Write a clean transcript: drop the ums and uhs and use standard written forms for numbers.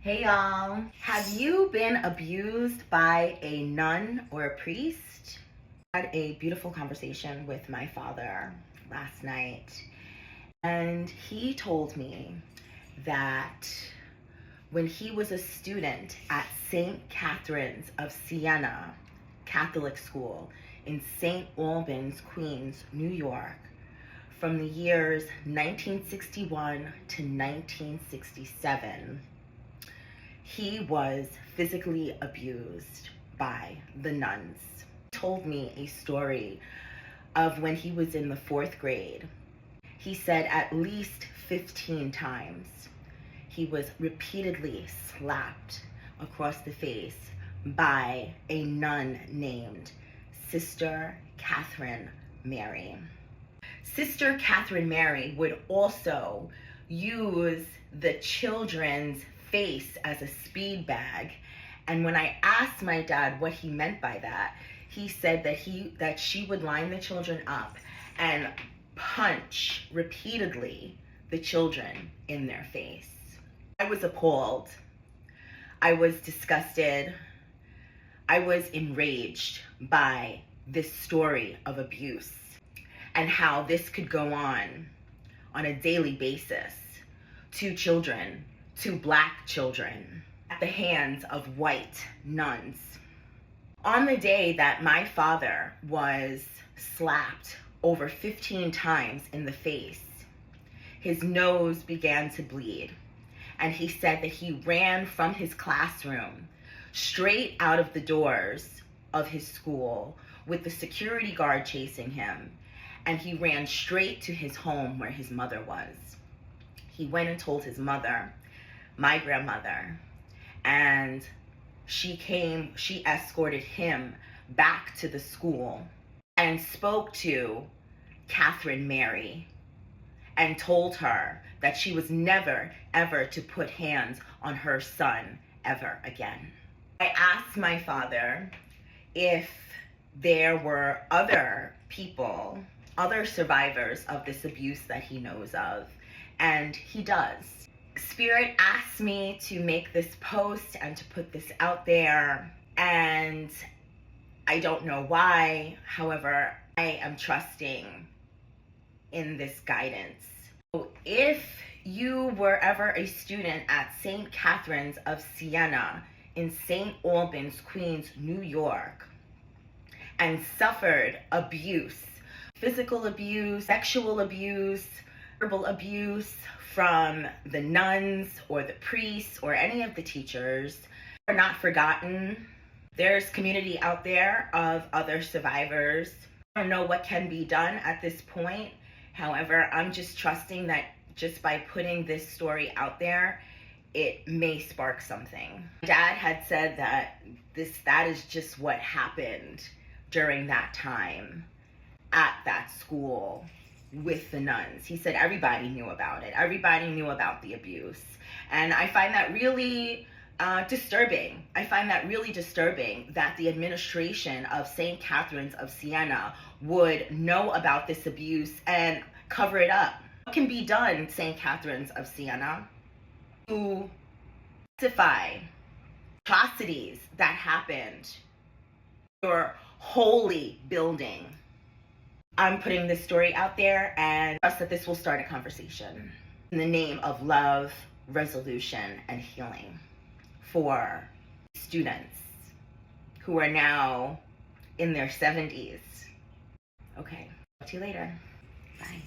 Hey y'all, have you been abused by a nun or a priest? I had a beautiful conversation with my father last night, and he told me that when he was a student at St. Catherine's of Sienna Catholic School in St. Albans, Queens, New York, from the years 1961 to 1967, he was physically abused by the nuns. He told me a story of when he was in the 4th grade. He said at least 15 times he was repeatedly slapped across the face by a nun named Sister Catherine Mary. Sister Catherine Mary would also use the children's face as a speed bag. And when I asked my dad what he meant by that, he said that she would line the children up and punch repeatedly the children in their face. I was appalled. I was disgusted. I was enraged by this story of abuse and how this could go on a daily basis to children, to Black children, at the hands of white nuns. On the day that my father was slapped over 15 times in the face, his nose began to bleed, and he said that he ran from his classroom straight out of the doors of his school with the security guard chasing him, and he ran straight to his home where his mother was. He went and told his mother, my grandmother, and she escorted him back to the school and spoke to Catherine Mary and told her that she was never, ever to put hands on her son ever again. I asked my father if there were other people, other survivors of this abuse that he knows of, and he does. Spirit asked me to make this post and to put this out there, and I don't know why. However, I am trusting in this guidance. So if you were ever a student at St. Catherine's of Sienna in St. Albans, Queens, New York, and suffered abuse, physical abuse, sexual abuse, verbal abuse from the nuns or the priests or any of the teachers, are not forgotten. There's community out there of other survivors. I don't know what can be done at this point. However, I'm just trusting that just by putting this story out there, it may spark something. Dad had said that that is just what happened during that time at that school with the nuns. He said everybody knew about it. Everybody knew about the abuse. And I find that really disturbing. I find that really disturbing that the administration of St. Catherine's of Sienna would know about this abuse and cover it up. What can be done, St. Catherine's of Sienna, to rectify atrocities that happened in your holy building? I'm putting this story out there and trust that this will start a conversation in the name of love, resolution, and healing for students who are now in their 70s. Okay, talk to you later. Bye.